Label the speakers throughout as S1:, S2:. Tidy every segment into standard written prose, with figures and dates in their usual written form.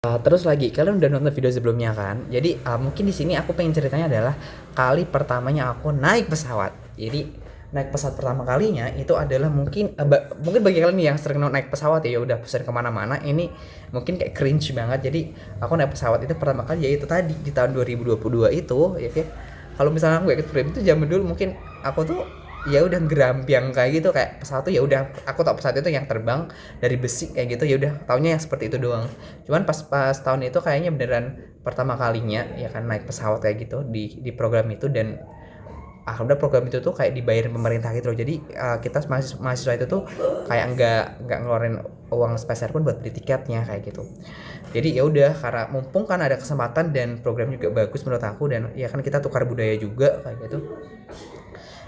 S1: Terus lagi, kalian udah nonton video sebelumnya kan? Jadi mungkin di sini aku pengen ceritanya adalah kali pertamanya aku naik pesawat. Jadi naik pesawat pertama kalinya itu adalah mungkin bagi kalian yang sering naik pesawat ya udah sering kemana-mana. Ini mungkin kayak cringe banget. Jadi aku naik pesawat itu pertama kali yaitu tadi di tahun 2022 itu, ya kan? Kalau misalnya aku gak ikut frame itu zaman dulu mungkin aku tuh ya udah gerampiang kayak gitu, kayak pesawat tuh ya udah aku tau pesawat itu yang terbang dari besi kayak gitu, ya udah taunya yang seperti itu doang. Cuman pas tahun itu kayaknya beneran pertama kalinya ya kan naik pesawat kayak gitu di program itu. Dan udah program itu tuh kayak dibayarin pemerintah gitu loh. Jadi kita mahasiswa itu tuh kayak nggak ngeluarin uang spesial pun buat beli tiketnya kayak gitu. Jadi ya udah, karena mumpung kan ada kesempatan dan program juga bagus menurut aku, dan ya kan kita tukar budaya juga kayak gitu.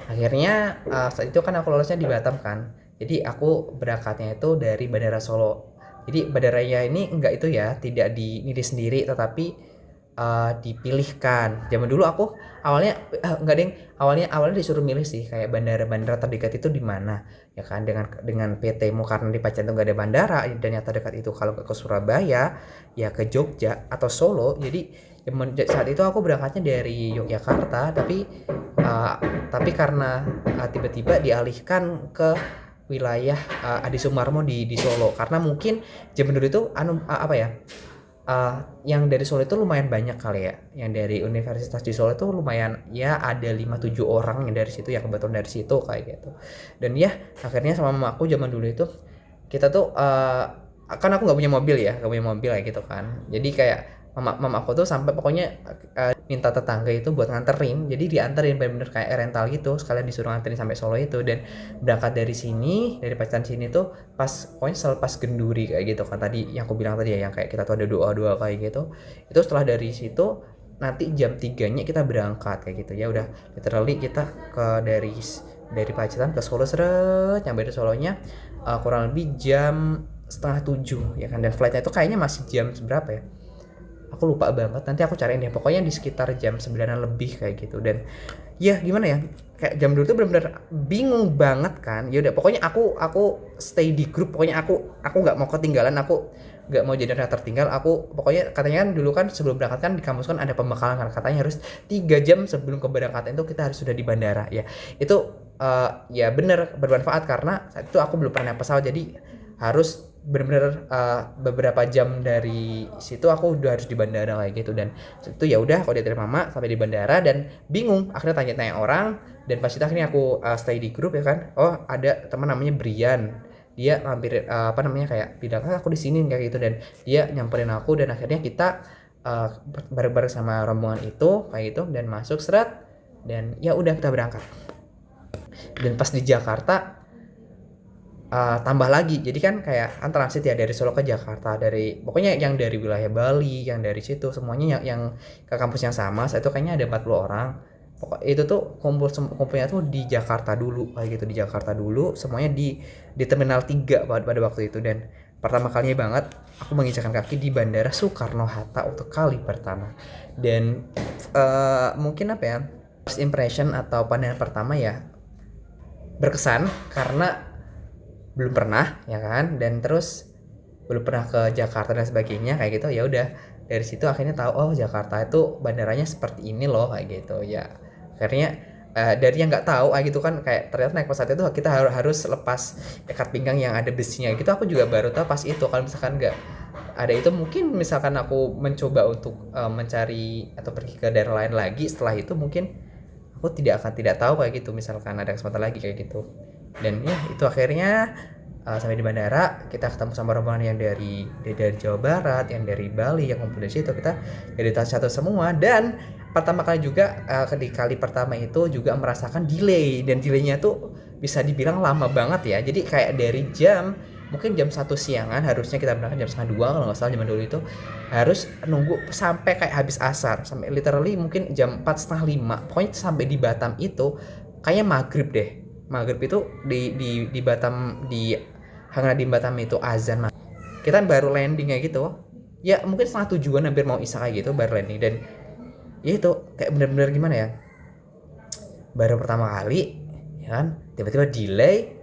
S1: Akhirnya saat itu kan aku lolosnya di Batam kan. Jadi aku berangkatnya itu dari Bandara Solo. Jadi bandaranya ini enggak itu ya, tidak dimilih sendiri tetapi dipilihkan. Zaman dulu aku awalnya enggak ding, awalnya disuruh milih sih kayak bandara-bandara terdekat itu di mana. Ya kan dengan PT-mu, karena di Pacitan tuh enggak ada bandara dan yang terdekat itu kalau ke Surabaya ya ke Jogja atau Solo. Jadi saat itu aku berangkatnya dari Yogyakarta, uh, tapi karena tiba-tiba dialihkan ke wilayah Adi Sumarmo di Solo, karena mungkin zaman dulu itu apa ya, yang dari Solo itu lumayan banyak kali ya, yang dari Universitas di Solo itu lumayan ya, ada 5-7 orang yang dari situ, yang kebetulan dari situ kayak gitu. Dan ya akhirnya sama mama aku zaman dulu itu kita tuh kan aku nggak punya mobil ya, nggak punya mobil kayak gitu kan. Jadi kayak mama aku tuh sampai pokoknya minta tetangga itu buat nganterin. Jadi dianterin bener-bener kayak rental gitu, sekalian disuruh nganterin sampai Solo itu. Dan berangkat dari sini, dari Pacitan sini tuh pas pokoknya selepas genduri kayak gitu kan, tadi yang aku bilang tadi ya, yang kayak kita tuh ada doa-doa kayak gitu. Itu setelah dari situ nanti jam 3-nya kita berangkat kayak gitu. Ya udah literally kita dari Pacitan ke Solo, seret nyampe di Solonya kurang lebih jam setengah 7 ya kan. Dan flightnya itu kayaknya masih jam berapa ya, aku lupa banget, nanti aku cariin deh, pokoknya di sekitar jam 9 lebih kayak gitu. Dan ya gimana ya, kayak jam dulu tuh bener-bener bingung banget kan. Ya udah pokoknya aku stay di grup, pokoknya aku nggak mau ketinggalan, aku nggak mau jadi orang tertinggal. Aku pokoknya katanya kan dulu kan sebelum berangkat kan di kampus kan ada pembekalan kan, katanya harus 3 jam sebelum keberangkatan itu kita harus sudah di bandara ya. Itu ya bener bermanfaat, karena saat itu aku belum pernah naik pesawat, jadi harus bener-bener beberapa jam dari situ aku udah harus di bandara kayak gitu. Dan itu ya udah, kalau dia dari mama sampai di bandara dan bingung, akhirnya tanya-tanya orang. Dan pas itu akhirnya aku stay di grup ya kan. Oh ada teman namanya Brian, dia hampir apa namanya kayak bilang aku di sini kayak gitu, dan dia nyamperin aku. Dan akhirnya kita bareng-bareng sama rombongan itu kayak gitu dan masuk seret. Dan ya udah kita berangkat. Dan pas di Jakarta tambah lagi, jadi kan kayak kan transit ya dari Solo ke Jakarta, dari pokoknya yang dari wilayah Bali, yang dari situ semuanya yang ke kampus yang sama. Saya itu kayaknya ada 40 orang. Pokok itu tuh kumpulnya tuh di Jakarta dulu kayak gitu, di Jakarta dulu semuanya di Terminal 3 pada waktu itu. Dan pertama kalinya banget aku menginjakan kaki di Bandara Soekarno Hatta untuk kali pertama. Dan mungkin apa ya, first impression atau pandangan pertama ya berkesan, karena belum pernah ya kan, dan terus belum pernah ke Jakarta dan sebagainya kayak gitu. Ya udah dari situ akhirnya tahu, oh Jakarta itu bandaranya seperti ini loh kayak gitu ya. Akhirnya dari yang nggak tahu kayak gitu kan, kayak ternyata naik pesawat itu kita harus lepas ikat pinggang yang ada besinya gitu. Aku juga baru tahu pas itu, kalau misalkan nggak ada itu mungkin misalkan aku mencoba untuk mencari atau pergi ke daerah lain lagi setelah itu, mungkin aku tidak tahu kayak gitu misalkan ada kesempatan lagi kayak gitu. Dan ya itu akhirnya sampai di bandara kita ketemu sama rombongan yang dari Jawa Barat, yang dari Bali, yang kumpul di situ. Kita dari tas satu semua. Dan pertama kali juga di kali pertama itu juga merasakan delay, dan delaynya tuh bisa dibilang lama banget ya. Jadi kayak dari mungkin jam 1 siangan harusnya kita berangkat jam setengah 2 kalau nggak salah zaman dulu itu, harus nunggu sampai kayak habis asar, sampai literally mungkin jam 4 setengah 5, pokoknya sampai di Batam itu kayaknya maghrib deh. Maghrib itu di Batam, karena di Batam itu azan kita baru landing kayak gitu ya, mungkin setengah 7-an hampir mau isya kayak gitu baru landing. Dan ya itu kayak bener-bener gimana ya, baru pertama kali ya kan tiba-tiba delay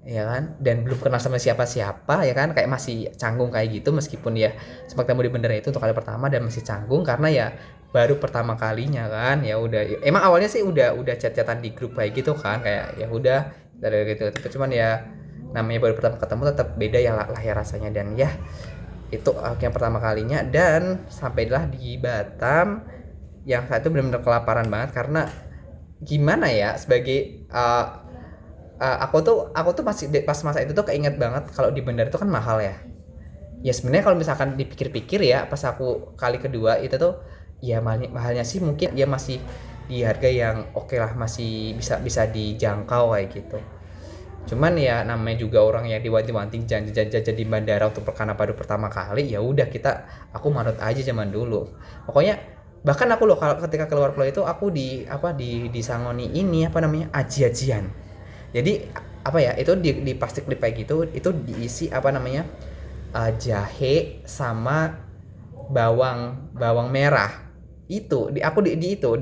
S1: ya kan, dan belum kenal sama siapa-siapa ya kan, kayak masih canggung kayak gitu, meskipun ya sempat ketemu di bandara itu untuk kali pertama dan masih canggung karena ya baru pertama kalinya kan. Ya udah, emang awalnya sih udah chat-chatan di grup kayak gitu kan, kayak ya udah dari gitu, tapi cuman ya namanya baru pertama ketemu tetap beda ya lah ya rasanya. Dan ya itu yang pertama kalinya, dan sampailah di Batam yang saat itu benar-benar kelaparan banget karena gimana ya, sebagai aku tuh masih pas masa itu tuh keinget banget kalau di bandara itu kan mahal ya. Ya sebenarnya kalau misalkan dipikir-pikir ya, pas aku kali kedua itu tuh ya mahalnya sih mungkin ya masih di harga yang oke lah, masih bisa bisa dijangkau kayak gitu. Cuman ya namanya juga orang yang diwanti-wanti jajan-jajan di bandara untuk perkara baru pertama kali, ya udah aku manut aja zaman dulu. Pokoknya bahkan aku loh kalau ketika keluar pulau itu aku disangoni ini apa namanya, aji-ajian. Jadi apa ya, itu di plastik klip kayak gitu, itu diisi apa namanya, jahe sama bawang bawang merah. Itu aku di itu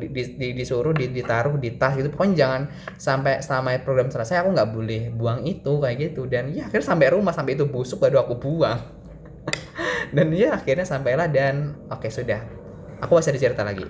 S1: disuruh ditaruh di tas gitu, pokoknya jangan sampai selama program selesai aku nggak boleh buang itu kayak gitu. Dan ya akhirnya sampai rumah, sampai itu busuk baru aku buang. Dan ya akhirnya sampailah, dan oke sudah, aku masih ada cerita lagi.